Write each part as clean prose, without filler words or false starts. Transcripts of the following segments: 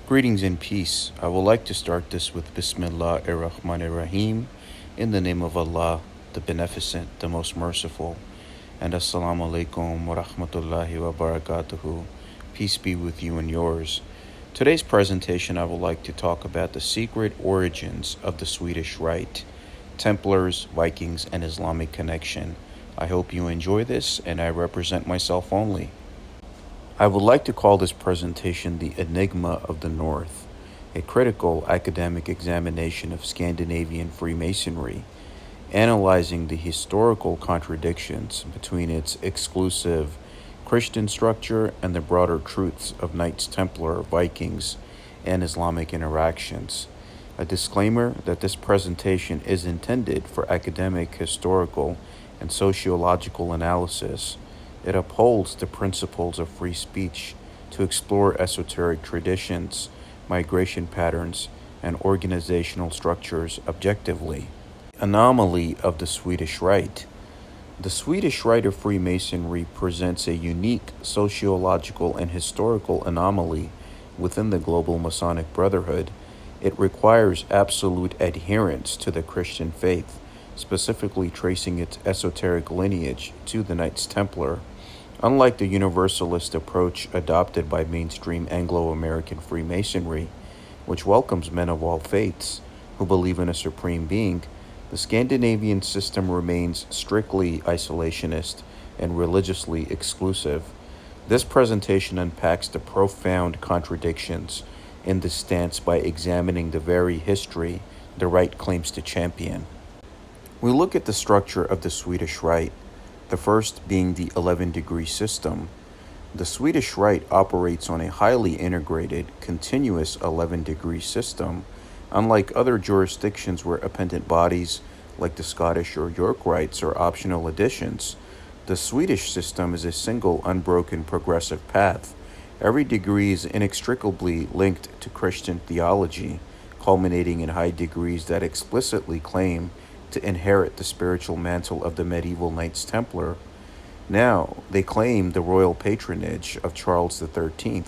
Greetings and peace. I would like to start this with Bismillah ar-Rahman ar-Rahim, in the name of Allah, the Beneficent, the Most Merciful, and Assalamu alaikum wa rahmatullahi wa barakatuhu. Peace be with you and yours. Today's presentation, I would like to talk about the secret origins of the Swedish Rite, Templars, Vikings, and Islamic connection. I hope you enjoy this, and I represent myself only. I would like to call this presentation the Enigma of the North, a critical academic examination of Scandinavian Freemasonry, analyzing the historical contradictions between its exclusive Christian structure and the broader truths of Knights Templar, Vikings, and Islamic interactions. A disclaimer that this presentation is intended for academic, historical, and sociological analysis. It upholds the principles of free speech to explore esoteric traditions, migration patterns, and organizational structures objectively. Anomaly of the Swedish Rite. The Swedish Rite of Freemasonry presents a unique sociological and historical anomaly within the global Masonic Brotherhood. It requires absolute adherence to the Christian faith, specifically tracing its esoteric lineage to the Knights Templar. Unlike the universalist approach adopted by mainstream Anglo-American Freemasonry, which welcomes men of all faiths who believe in a supreme being, the Scandinavian system remains strictly isolationist and religiously exclusive. This presentation unpacks the profound contradictions in this stance by examining the very history the Rite claims to champion. We look at the structure of the Swedish Rite, the first being the 11-degree system. The Swedish Rite operates on a highly integrated, continuous 11-degree system. Unlike other jurisdictions where appendant bodies, like the Scottish or York Rites, are optional additions, the Swedish system is a single, unbroken, progressive path. Every degree is inextricably linked to Christian theology, culminating in high degrees that explicitly claim to inherit the spiritual mantle of the medieval Knights Templar. Now, they claim the royal patronage of Charles XIII,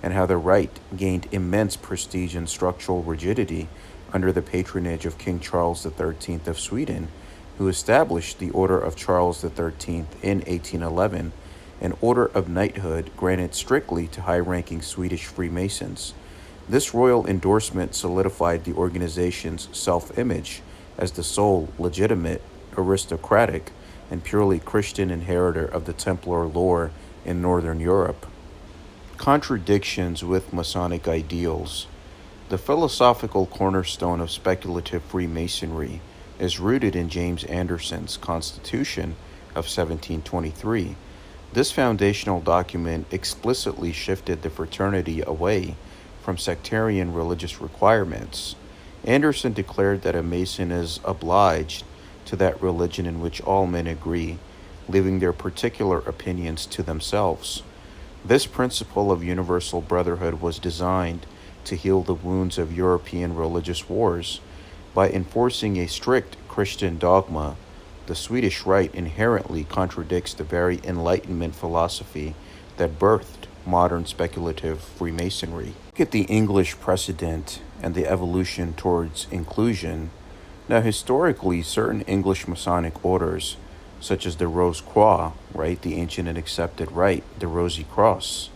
and how the Rite gained immense prestige and structural rigidity under the patronage of King Charles XIII of Sweden, who established the Order of Charles XIII in 1811, an order of knighthood granted strictly to high-ranking Swedish Freemasons. This royal endorsement solidified the organization's self-image as the sole legitimate, aristocratic, and purely Christian inheritor of the Templar lore in Northern Europe. Contradictions with Masonic ideals. The philosophical cornerstone of speculative Freemasonry is rooted in James Anderson's Constitution of 1723. This foundational document explicitly shifted the fraternity away from sectarian religious requirements. Anderson declared that a Mason is obliged to that religion in which all men agree, leaving their particular opinions to themselves. This principle of universal brotherhood was designed to heal the wounds of European religious wars. By enforcing a strict Christian dogma, the Swedish Rite inherently contradicts the very Enlightenment philosophy that birthed modern speculative Freemasonry. Look at the English precedent and the evolution towards inclusion. Now, historically, certain English Masonic orders, such as the Rose Croix, right, the ancient and accepted rite, the Rosy Cross,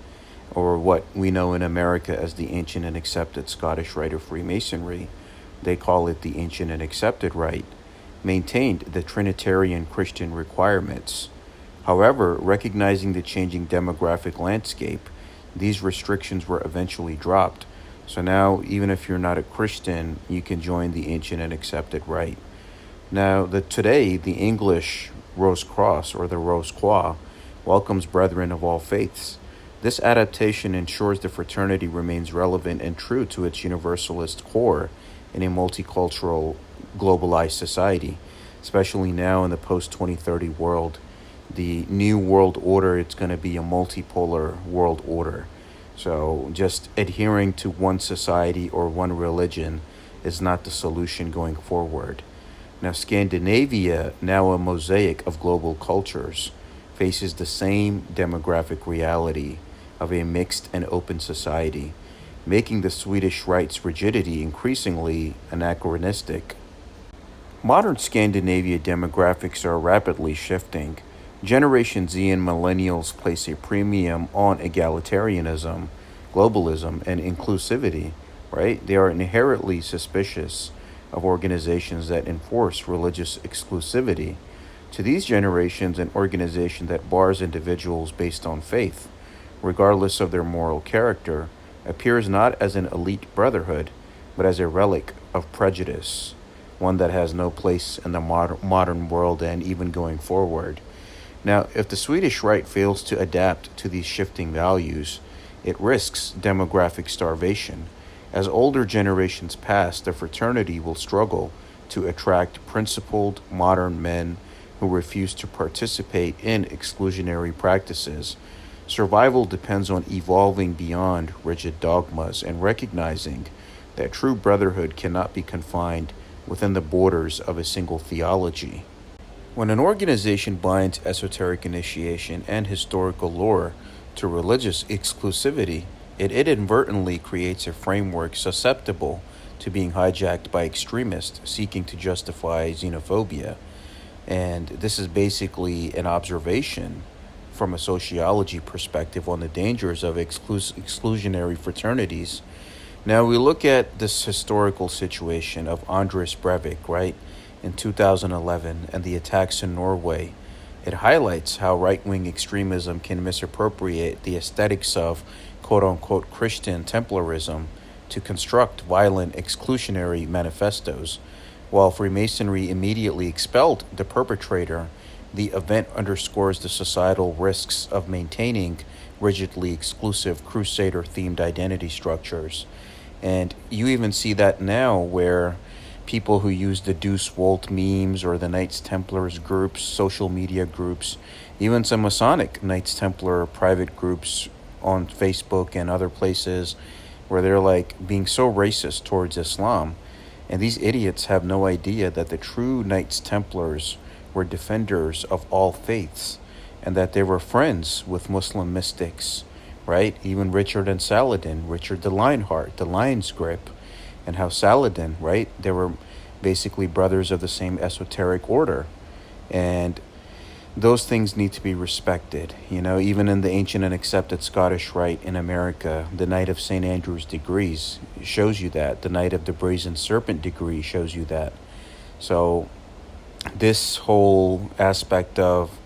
or what we know in America as the ancient and accepted Scottish Rite of Freemasonry, they call it the ancient and accepted rite, maintained the Trinitarian Christian requirements. However, recognizing the changing demographic landscape, these restrictions were eventually dropped. So now, even if you're not a Christian, you can join the ancient and accepted rite. Now, today, the English Rose Cross, or the Rose Croix, welcomes brethren of all faiths. This adaptation ensures the fraternity remains relevant and true to its universalist core in a multicultural, globalized society, especially now in the post-2030 world. The new world order, it's going to be a multipolar world order. So just adhering to one society or one religion is not the solution going forward. Now, Scandinavia, now a mosaic of global cultures, faces the same demographic reality of a mixed and open society. making the Swedish Rite's rigidity increasingly anachronistic. Modern Scandinavia demographics are rapidly shifting. Generation Z and millennials place a premium on egalitarianism, globalism, and inclusivity, right? They are inherently suspicious of organizations that enforce religious exclusivity. To these generations, an organization that bars individuals based on faith, regardless of their moral character, appears not as an elite brotherhood, but as a relic of prejudice, one that has no place in the modern world and even going forward. Now, if the Swedish Rite fails to adapt to these shifting values, it risks demographic starvation. As older generations pass, the fraternity will struggle to attract principled, modern men who refuse to participate in exclusionary practices. Survival depends on evolving beyond rigid dogmas and recognizing that true brotherhood cannot be confined within the borders of a single theology. When an organization binds esoteric initiation and historical lore to religious exclusivity, it inadvertently creates a framework susceptible to being hijacked by extremists seeking to justify xenophobia. And this is basically an observation from a sociology perspective on the dangers of exclusionary fraternities. Now we look at this historical situation of Anders Breivik, right, in 2011 and the attacks in Norway. It highlights how right-wing extremism can misappropriate the aesthetics of quote-unquote Christian Templarism to construct violent exclusionary manifestos. While Freemasonry immediately expelled the perpetrator, the event underscores the societal risks of maintaining rigidly exclusive crusader-themed identity structures. And you even see that now where people who use the Deuce Volt memes or the Knights Templars groups, social media groups, even some Masonic Knights Templar private groups on Facebook and other places where they're like being so racist towards Islam. And these idiots have no idea that the true Knights Templars were defenders of all faiths and that they were friends with Muslim mystics, right? Even Richard and Saladin, Richard the Lionheart, the Lion's Grip, and how Saladin, right? They were basically brothers of the same esoteric order. And those things need to be respected. You know, even in the ancient and accepted Scottish Rite in America, the Knight of St. Andrew's degrees shows you that. The Knight of the Brazen Serpent degree shows you that. So this whole aspect of,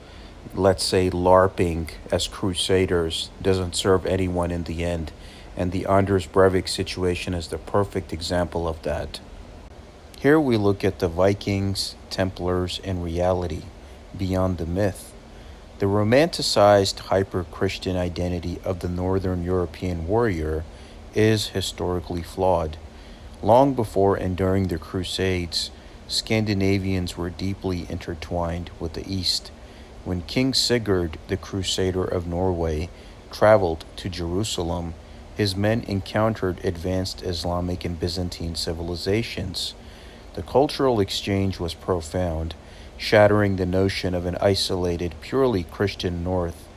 let's say, LARPing as crusaders doesn't serve anyone in the end. And the Anders Breivik situation is the perfect example of that. Here we look at the Vikings, Templars, and reality beyond the myth. The romanticized hyper-Christian identity of the Northern European warrior is historically flawed. Long before and during the Crusades, Scandinavians were deeply intertwined with the East. When King Sigurd, the Crusader of Norway, traveled to Jerusalem, his men encountered advanced Islamic and Byzantine civilizations. The cultural exchange was profound, shattering the notion of an isolated, purely Christian North.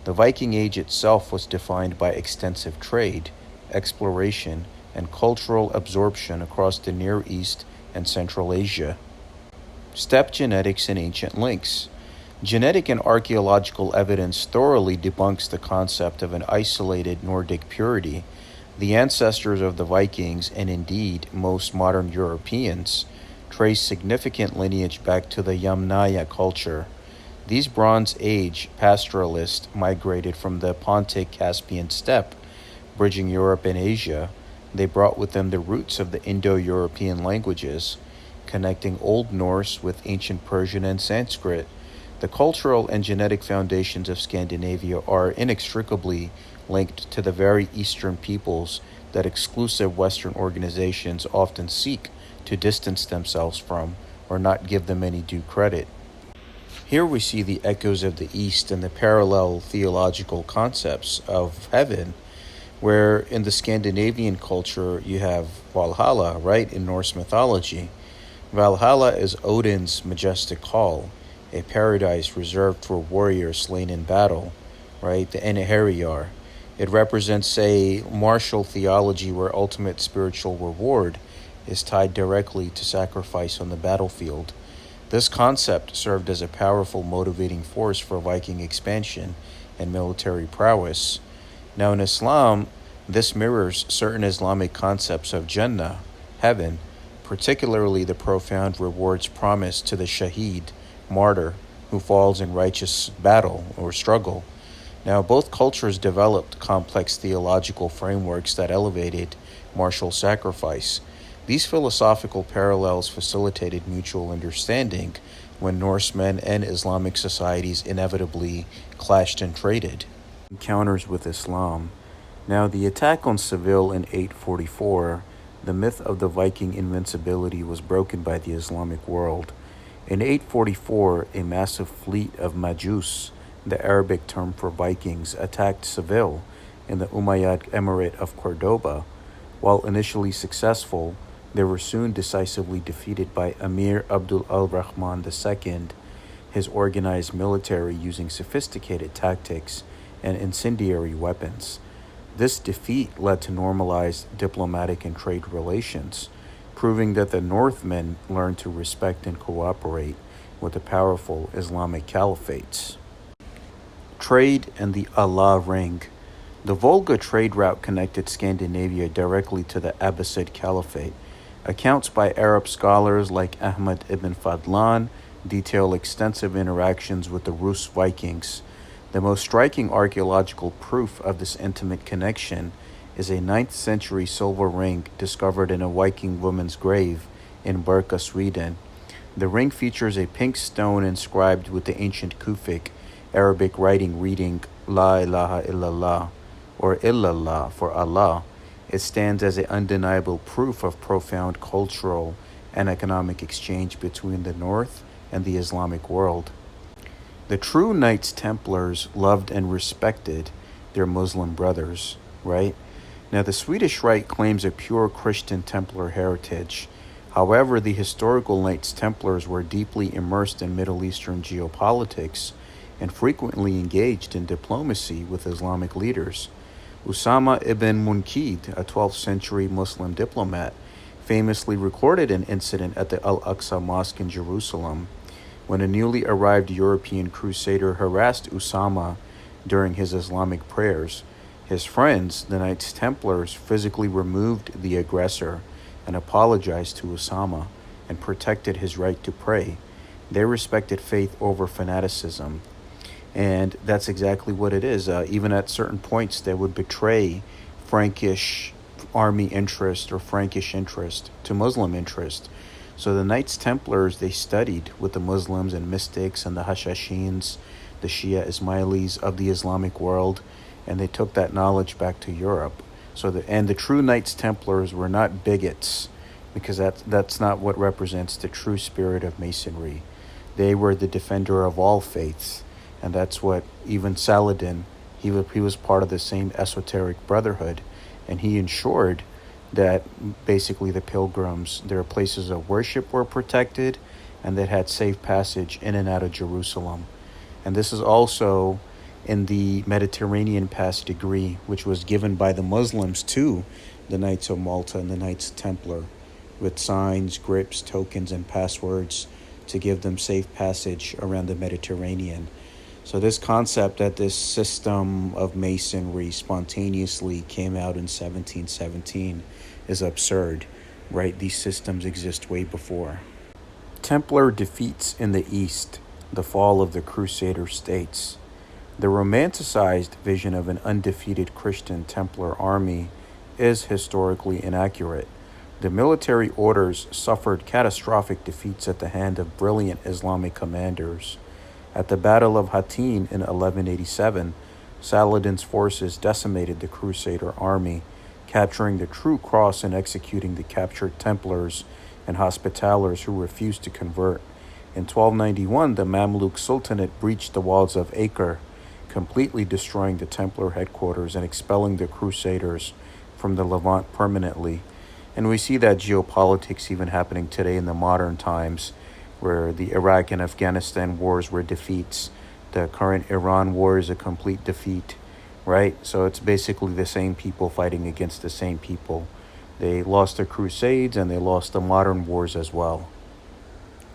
The Viking Age itself was defined by extensive trade, exploration, and cultural absorption across the Near East and Central Asia. Steppe genetics and ancient links. Genetic and archaeological evidence thoroughly debunks the concept of an isolated Nordic purity. The ancestors of the Vikings, and indeed most modern Europeans, trace significant lineage back to the Yamnaya culture. These Bronze Age pastoralists migrated from the Pontic-Caspian steppe, bridging Europe and Asia. They brought with them the roots of the Indo-European languages, connecting Old Norse with ancient Persian and Sanskrit. The cultural and genetic foundations of Scandinavia are inextricably linked to the very Eastern peoples that exclusive Western organizations often seek to distance themselves from or not give them any due credit. Here we see the echoes of the East and the parallel theological concepts of heaven, where in the Scandinavian culture you have Valhalla, right, in Norse mythology. Valhalla is Odin's majestic hall, a paradise reserved for warriors slain in battle, right, the Einherjar. It represents a martial theology where ultimate spiritual reward is tied directly to sacrifice on the battlefield. This concept served as a powerful motivating force for Viking expansion and military prowess. Now, in Islam, this mirrors certain Islamic concepts of Jannah, heaven, particularly the profound rewards promised to the Shaheed, martyr, who falls in righteous battle or struggle. Now, both cultures developed complex theological frameworks that elevated martial sacrifice. These philosophical parallels facilitated mutual understanding when Norsemen and Islamic societies inevitably clashed and traded. Encounters with Islam. Now, the attack on Seville in 844, the myth of the Viking invincibility was broken by the Islamic world. In 844, a massive fleet of Majus, the Arabic term for Vikings, attacked Seville in the Umayyad Emirate of Cordoba. While initially successful, they were soon decisively defeated by Emir Abdul al-Rahman II, his organized military using sophisticated tactics and incendiary weapons. This defeat led to normalized diplomatic and trade relations, proving that the Northmen learned to respect and cooperate with the powerful Islamic caliphates. Trade and the Allah Ring. The Volga trade route connected Scandinavia directly to the Abbasid Caliphate. Accounts by Arab scholars like Ahmad ibn Fadlan detail extensive interactions with the Rus Vikings. The most striking archaeological proof of this intimate connection is a 9th century silver ring discovered in a Viking woman's grave in Birka, Sweden. The ring features a pink stone inscribed with the ancient Kufic Arabic writing reading La ilaha illallah, or illallah for Allah. It stands as an undeniable proof of profound cultural and economic exchange between the North and the Islamic world. The true Knights Templars loved and respected their Muslim brothers, right? Now, the Swedish Rite claims a pure Christian Templar heritage. However, the historical Knights Templars were deeply immersed in Middle Eastern geopolitics and frequently engaged in diplomacy with Islamic leaders. Usama ibn Munkid, a 12th century Muslim diplomat, famously recorded an incident at the Al-Aqsa Mosque in Jerusalem when a newly arrived European crusader harassed Usama during his Islamic prayers. His friends, the Knights Templars, physically removed the aggressor and apologized to Usama and protected his right to pray. They respected faith over fanaticism. And that's exactly what it is. Even at certain points, they would betray Frankish army interest or Frankish interest to Muslim interest. So the Knights Templars, they studied with the Muslims and mystics and the Hashashins, the Shia Ismailis of the Islamic world, and they took that knowledge back to Europe. So the true Knights Templars were not bigots, because that's not what represents the true spirit of Masonry. They were the defender of all faiths. And that's what even Saladin, he was part of the same esoteric brotherhood, and he ensured that basically the pilgrims, their places of worship were protected and that had safe passage in and out of Jerusalem. And this is also in the Mediterranean Pass decree, which was given by the Muslims to the Knights of Malta and the Knights Templar, with signs, grips, tokens, and passwords to give them safe passage around the Mediterranean. So this concept that this system of Masonry spontaneously came out in 1717 is absurd, right? These systems exist way before. Templar defeats in the East, the fall of the Crusader states. The romanticized vision of an undefeated Christian Templar army is historically inaccurate. The military orders suffered catastrophic defeats at the hand of brilliant Islamic commanders. At the Battle of Hattin in 1187, Saladin's forces decimated the Crusader army, capturing the true cross and executing the captured Templars and Hospitallers who refused to convert. In 1291, the Mamluk Sultanate breached the walls of Acre, completely destroying the Templar headquarters and expelling the Crusaders from the Levant permanently. And we see that geopolitics even happening today in the modern times, where the Iraq and Afghanistan wars were defeats. The current Iran war is a complete defeat, right? So it's basically the same people fighting against the same people. They lost the Crusades and they lost the modern wars as well.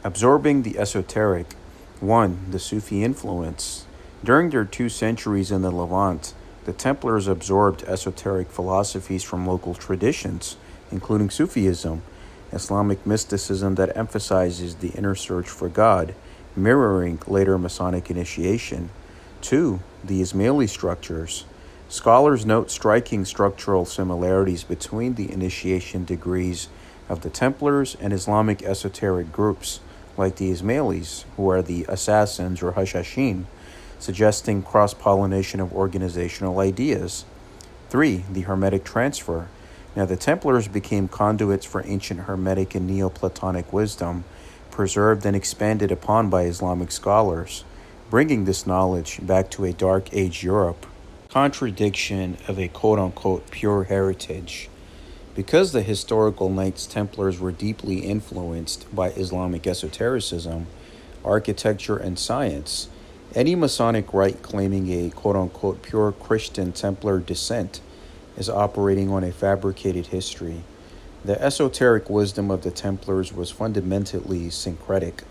Absorbing the esoteric. 1. The Sufi influence. During their 2 centuries in the Levant, the Templars absorbed esoteric philosophies from local traditions, including Sufism, Islamic mysticism that emphasizes the inner search for God, mirroring later Masonic initiation. 2. The Ismaili structures. Scholars note striking structural similarities between the initiation degrees of the Templars and Islamic esoteric groups, like the Ismailis, who are the assassins or hashashin, suggesting cross-pollination of organizational ideas. 3. The Hermetic transfer. Now, the Templars became conduits for ancient Hermetic and Neoplatonic wisdom, preserved and expanded upon by Islamic scholars, bringing this knowledge back to a Dark Age Europe. Contradiction of a quote-unquote pure heritage. Because the historical Knights Templars were deeply influenced by Islamic esotericism, architecture, and science, any Masonic rite claiming a quote-unquote pure Christian Templar descent is operating on a fabricated history. The esoteric wisdom of the Templars was fundamentally syncretic.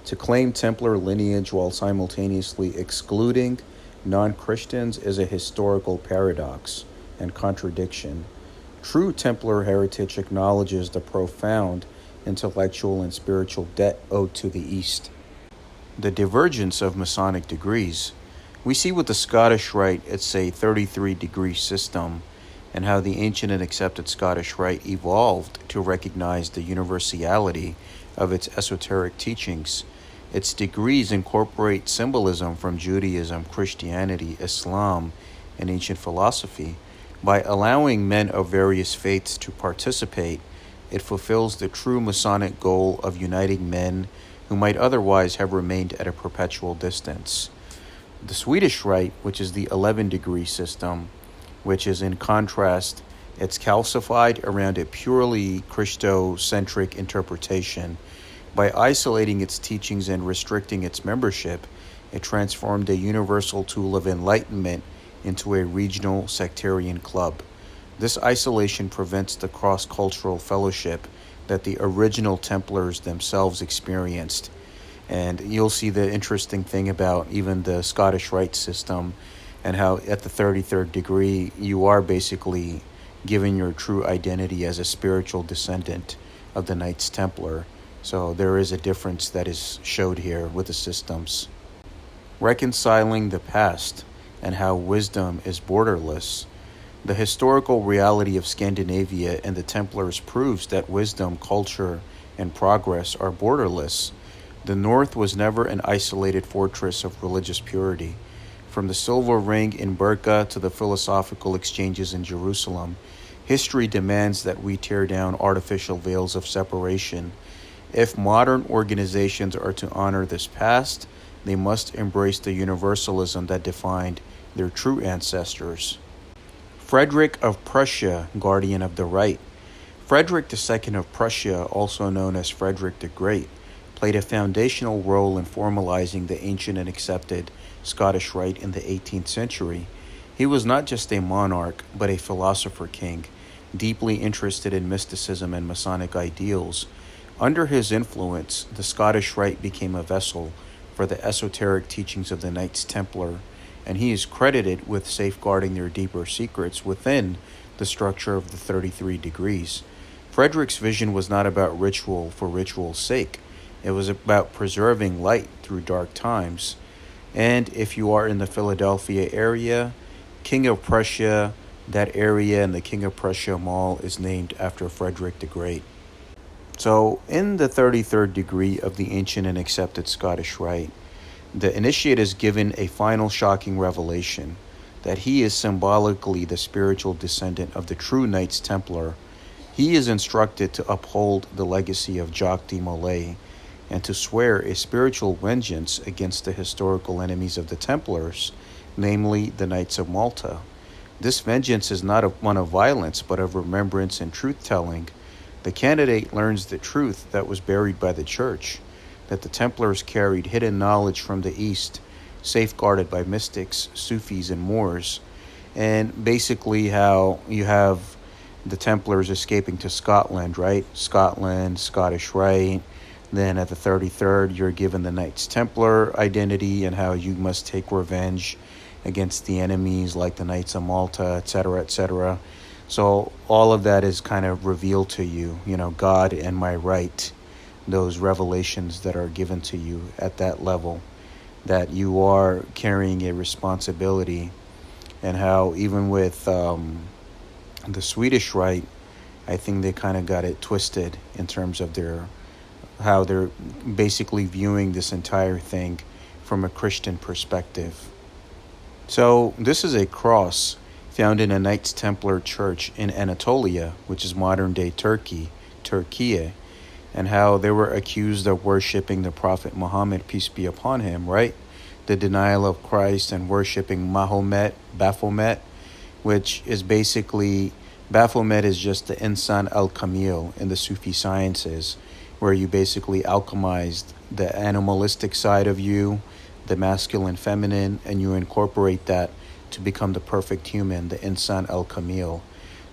To claim Templar lineage while simultaneously excluding non-Christians is a historical paradox and contradiction. True Templar heritage acknowledges the profound intellectual and spiritual debt owed to the East. The divergence of Masonic degrees. We see with the Scottish Rite it's a 33-degree system, and how the ancient and accepted Scottish Rite evolved to recognize the universality of its esoteric teachings. Its degrees incorporate symbolism from Judaism, Christianity, Islam, and ancient philosophy. By allowing men of various faiths to participate, it fulfills the true Masonic goal of uniting men who might otherwise have remained at a perpetual distance. The Swedish Rite, which is the 11-degree system, which is in contrast, it's calcified around a purely Christocentric interpretation. By isolating its teachings and restricting its membership, it transformed a universal tool of enlightenment into a regional sectarian club. This isolation prevents the cross-cultural fellowship that the original Templars themselves experienced. And you'll see the interesting thing about even the Scottish Rite system and how at the 33rd degree you are basically given your true identity as a spiritual descendant of the Knights Templar. So there is a difference that is showed here with the systems. Reconciling the past and how wisdom is borderless. The historical reality of Scandinavia and the Templars proves that wisdom, culture, and progress are borderless. The North was never an isolated fortress of religious purity. From the silver ring in Berka to the philosophical exchanges in Jerusalem, history demands that we tear down artificial veils of separation. If modern organizations are to honor this past, they must embrace the universalism that defined their true ancestors. Frederick of Prussia, guardian of the Rite. Frederick II of Prussia, also known as Frederick the Great, played a foundational role in formalizing the ancient and accepted Scottish Rite in the 18th century. He was not just a monarch, but a philosopher king, deeply interested in mysticism and Masonic ideals. Under his influence, the Scottish Rite became a vessel for the esoteric teachings of the Knights Templar, and he is credited with safeguarding their deeper secrets within the structure of the 33 degrees. Frederick's vision was not about ritual for ritual's sake. It was about preserving light through dark times. And if you are in the Philadelphia area, King of Prussia, that area and the King of Prussia Mall is named after Frederick the Great. So, in the 33rd degree of the ancient and accepted Scottish Rite, the initiate is given a final shocking revelation that he is symbolically the spiritual descendant of the true Knights Templar. He is instructed to uphold the legacy of Jacques de Molay and to swear a spiritual vengeance against the historical enemies of the Templars, namely the Knights of Malta. This vengeance is not one of violence, but of remembrance and truth-telling. The candidate learns the truth that was buried by the Church, that the Templars carried hidden knowledge from the East, safeguarded by mystics, Sufis, and Moors. And basically how you have the Templars escaping to Scotland, right? Scotland, Scottish Rite. Then at the 33rd, you're given the Knights Templar identity and how you must take revenge against the enemies like the Knights of Malta, etc., etc. So all of that is kind of revealed to you, God and my right, those revelations that are given to you at that level, that you are carrying a responsibility. And how even with the Swedish Rite, I think they kind of got it twisted in terms of how they're basically viewing this entire thing from a Christian perspective. So this is a cross found in a Knights Templar church in Anatolia, which is modern-day Turkey, and how they were accused of worshiping the Prophet Muhammad, peace be upon him, right? The denial of Christ and worshiping Baphomet, which is basically, Baphomet is just the Insan al-Kamil in the Sufi sciences, where you basically alchemized the animalistic side of you, the masculine, feminine, and you incorporate that to become the perfect human, the Insan al-Kamil.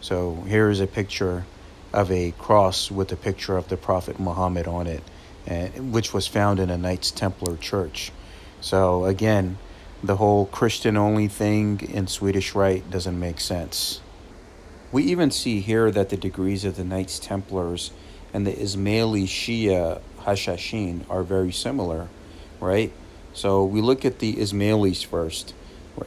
So here is a picture of a cross with a picture of the Prophet Muhammad on it, which was found in a Knights Templar church. So again, the whole Christian-only thing in Swedish Rite doesn't make sense. We even see here that the degrees of the Knights Templars and the Ismaili Shia Hashashin are very similar, right? So we look at the Ismailis first,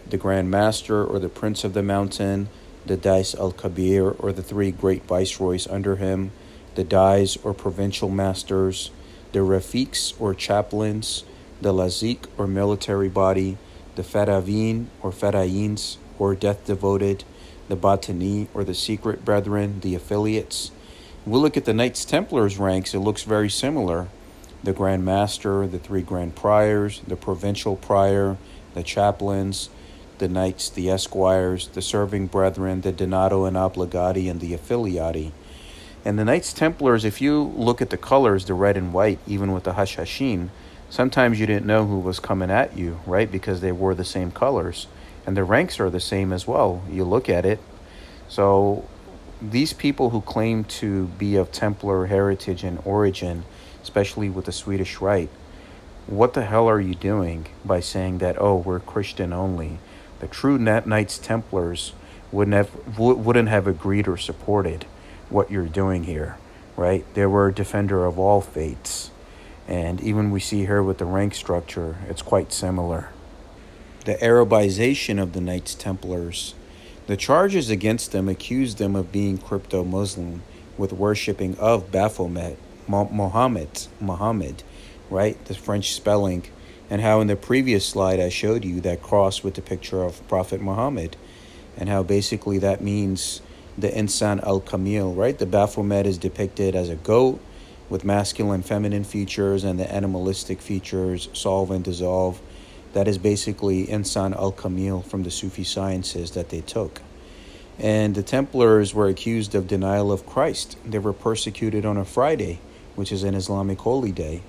the Grand Master or the Prince of the Mountain, the Dais al-Kabir or the three great viceroys under him, the Dais or provincial masters, the Rafiks or chaplains, the Lazik or military body, the Faravin or Farayins or death-devoted, the Batani or the secret brethren, the affiliates. We look at the Knights Templars ranks, it looks very similar. The Grand Master, the three Grand Priors, the Provincial Prior, the Chaplains, the Knights, the Esquires, the Serving Brethren, the Donato and Obligati, and the Affiliati. And the Knights Templars, if you look at the colors, the red and white, even with the Hashashin, sometimes you didn't know who was coming at you, right? Because they wore the same colors. And the ranks are the same as well. You look at it. So these people who claim to be of Templar heritage and origin, especially with the Swedish Rite, what the hell are you doing by saying that, oh, we're Christian only? The true Knights Templars wouldn't have agreed or supported what you're doing here, right? They were a defender of all faiths. And even we see here with the rank structure, it's quite similar. The Arabization of the Knights Templars. The charges against them accused them of being crypto-Muslim with worshipping of Baphomet, Muhammad, right? The French spelling. And how in the previous slide I showed you that cross with the picture of Prophet Muhammad, and how basically that means the Insan al-Kamil, right? The Baphomet is depicted as a goat with masculine, feminine features, and the animalistic features solve and dissolve. That is basically Insan al-Kamil from the Sufi sciences that they took. And the Templars were accused of denial of Christ. They were persecuted on a Friday, which is an Islamic holy day.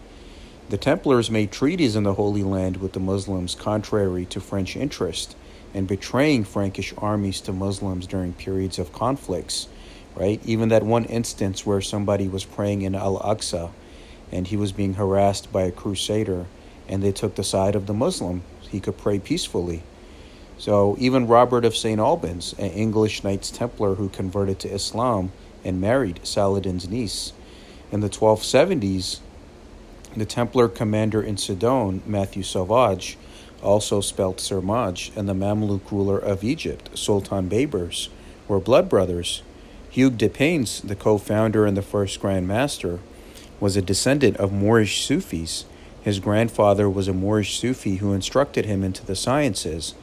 The Templars made treaties in the Holy Land with the Muslims contrary to French interest and betraying Frankish armies to Muslims during periods of conflicts, right? Even that one instance where somebody was praying in Al-Aqsa and he was being harassed by a crusader and they took the side of the Muslim. He could pray peacefully. So even Robert of St. Albans, an English Knights Templar who converted to Islam and married Saladin's niece. In the 1270s, the Templar commander in Sidon, Matthew Sauvage, also spelt Sermaj, and the Mamluk ruler of Egypt, Sultan Baybars, were blood brothers. Hugues de Payens, the co-founder and the first Grand Master, was a descendant of Moorish Sufis. His grandfather was a Moorish Sufi who instructed him into the sciences.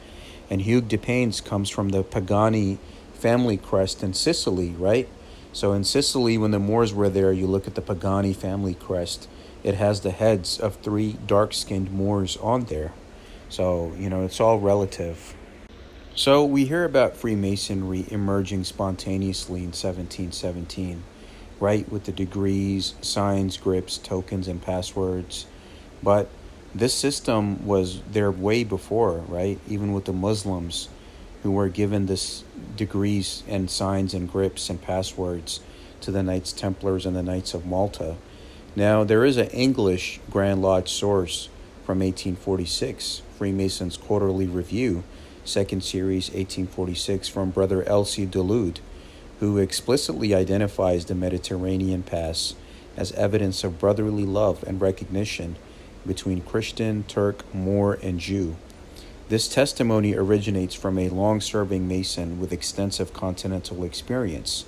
And Hugues de Payens comes from the Pagani family crest in Sicily, right? So in Sicily, when the Moors were there, you look at the Pagani family crest. It has the heads of three dark-skinned Moors on there. So, it's all relative. So we hear about Freemasonry emerging spontaneously in 1717, right? With the degrees, signs, grips, tokens, and passwords. But this system was there way before, right? Even with the Muslims. who were given this degrees and signs and grips and passwords to the Knights Templars and the Knights of Malta. Now, there is an English Grand Lodge source from 1846, Freemasons Quarterly Review, second series, 1846, from Brother L.C. Dulude, who explicitly identifies the Mediterranean Pass as evidence of brotherly love and recognition between Christian, Turk, Moor, and Jew. This testimony originates from a long-serving Mason with extensive continental experience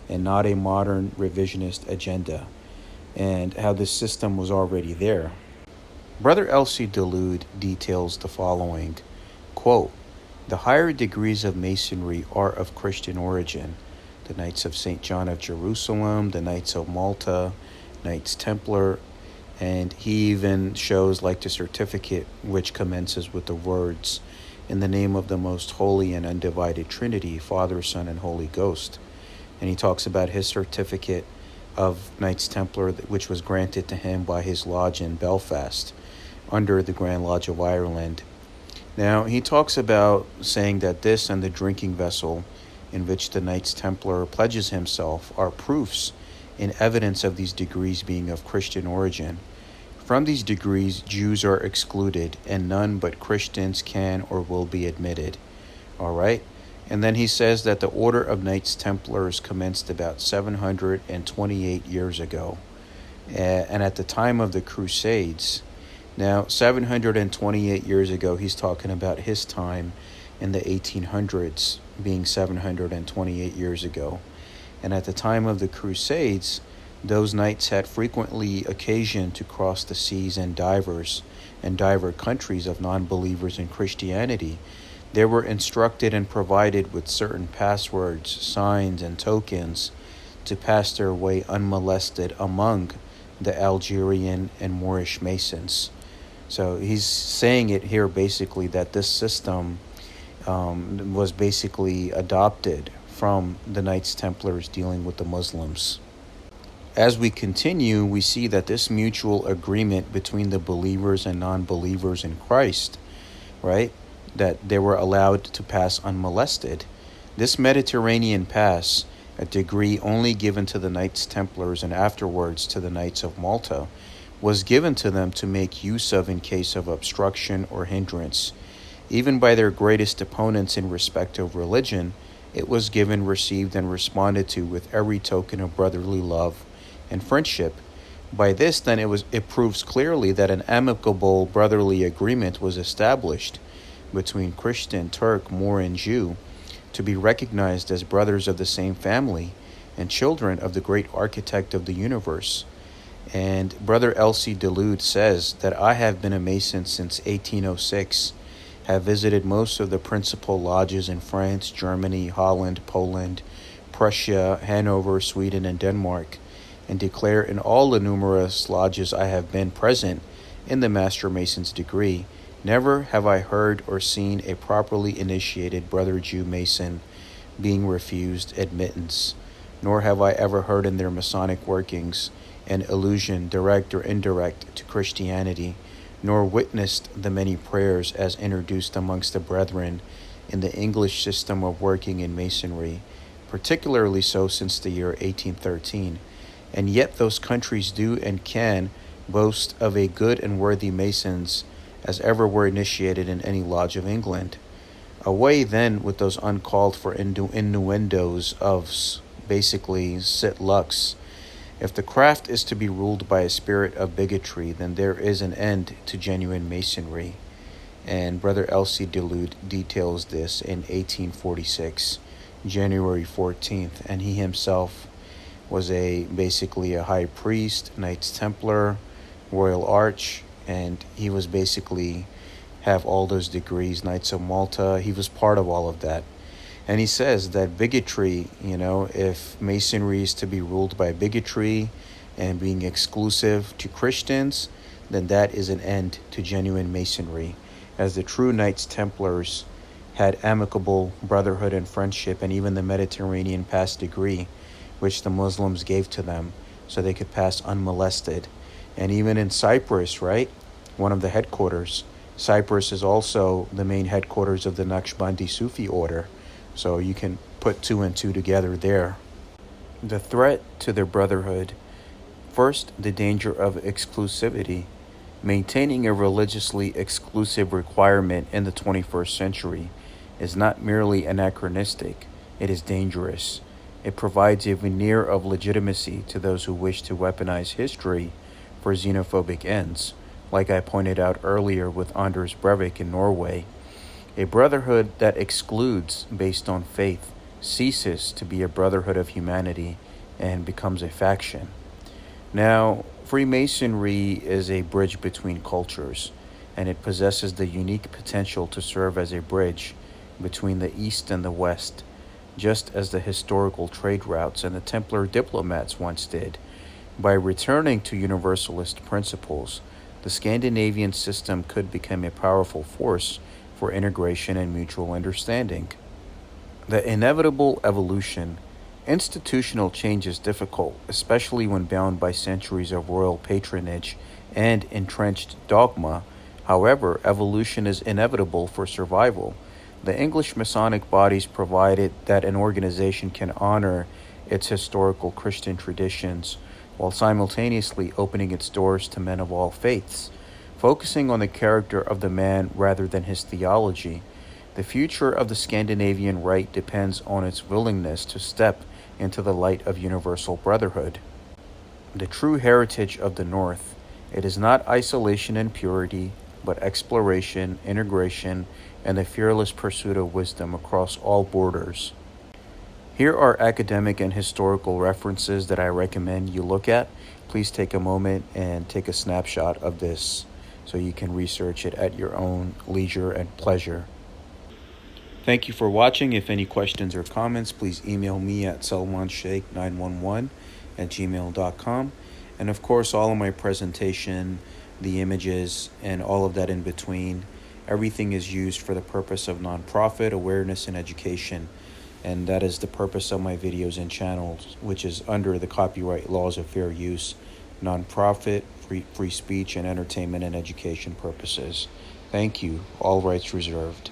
and not a modern revisionist agenda, and how this system was already there. Brother L.C. Dulude details the following, quote, "The higher degrees of Masonry are of Christian origin. The Knights of St. John of Jerusalem, the Knights of Malta, Knights Templar," and he even shows like the certificate which commences with the words, "In the name of the most holy and undivided Trinity, Father, Son, and Holy Ghost." And he talks about his certificate of Knights Templar, which was granted to him by his lodge in Belfast under the Grand Lodge of Ireland. Now, he talks about saying that this and the drinking vessel in which the Knights Templar pledges himself are proofs in evidence of these degrees being of Christian origin. From these degrees, Jews are excluded, and none but Christians can or will be admitted. All right? And then he says that the Order of Knights Templars commenced about 728 years ago. And at the time of the Crusades, now 728 years ago, he's talking about his time in the 1800s, being 728 years ago. And at the time of the Crusades, those knights had frequently occasion to cross the seas and diver countries of non-believers in Christianity. They were instructed and provided with certain passwords, signs, and tokens to pass their way unmolested among the Algerian and Moorish Masons. So he's saying it here basically that this system was basically adopted from the Knights Templars dealing with the Muslims. As we continue, we see that this mutual agreement between the believers and non-believers in Christ, right, that they were allowed to pass unmolested. This Mediterranean pass, a degree only given to the Knights Templars and afterwards to the Knights of Malta, was given to them to make use of in case of obstruction or hindrance. Even by their greatest opponents in respect of religion, it was given, received, and responded to with every token of brotherly love and friendship. By this, then, it proves clearly that an amicable brotherly agreement was established between Christian, Turk, Moor, and Jew to be recognized as brothers of the same family and children of the great architect of the universe. And Brother L.C. Dulude says that I have been a Mason since 1806, have visited most of the principal lodges in France, Germany, Holland, Poland, Prussia, Hanover, Sweden, and Denmark, and declare in all the numerous lodges I have been present in the Master Mason's degree, never have I heard or seen a properly initiated brother Jew Mason being refused admittance, nor have I ever heard in their Masonic workings an allusion, direct or indirect, to Christianity, nor witnessed the many prayers as introduced amongst the brethren in the English system of working in Masonry, particularly so since the year 1813. And yet those countries do and can boast of a good and worthy Masons as ever were initiated in any lodge of England. Away then with those uncalled for innuendos of basically sit lux. If the craft is to be ruled by a spirit of bigotry, then there is an end to genuine Masonry. And Brother L.C. Dulude details this in 1846, January 14th, and he himself was basically a high priest, Knights Templar, Royal Arch, and he was basically have all those degrees, Knights of Malta. He was part of all of that. And he says that bigotry, if Masonry is to be ruled by bigotry and being exclusive to Christians, then that is an end to genuine Masonry, as the true Knights Templars had amicable brotherhood and friendship, and even the Mediterranean Pass degree, which the Muslims gave to them so they could pass unmolested. And even in Cyprus, right, one of the headquarters, Cyprus is also the main headquarters of the Naqshbandi Sufi order, so you can put two and two together there. The threat to their brotherhood. First, the danger of exclusivity. Maintaining a religiously exclusive requirement in the 21st century is not merely anachronistic, it is dangerous. It provides a veneer of legitimacy to those who wish to weaponize history for xenophobic ends, like I pointed out earlier with Anders Breivik in Norway. A brotherhood that excludes based on faith ceases to be a brotherhood of humanity and becomes a faction. Now, Freemasonry is a bridge between cultures, and it possesses the unique potential to serve as a bridge between the East and the West, just as the historical trade routes and the Templar diplomats once did. By returning to universalist principles, the Scandinavian system could become a powerful force for integration and mutual understanding. The inevitable evolution. Institutional change is difficult, especially when bound by centuries of royal patronage and entrenched dogma. However, evolution is inevitable for survival. The English Masonic bodies provided that an organization can honor its historical Christian traditions while simultaneously opening its doors to men of all faiths, focusing on the character of the man rather than his theology. The future of the Scandinavian Rite depends on its willingness to step into the light of universal brotherhood. The true heritage of the North. It is not isolation and purity, but exploration, integration, and the fearless pursuit of wisdom across all borders. Here are academic and historical references that I recommend you look at. Please take a moment and take a snapshot of this so you can research it at your own leisure and pleasure. Thank you for watching. If any questions or comments, please email me at salmansheikh911@gmail.com. And of course, all of my presentation, the images, and all of that in between, everything is used for the purpose of nonprofit awareness and education. And that is the purpose of my videos and channels, which is under the copyright laws of fair use, nonprofit, free speech, and entertainment and education purposes. Thank you. All rights reserved.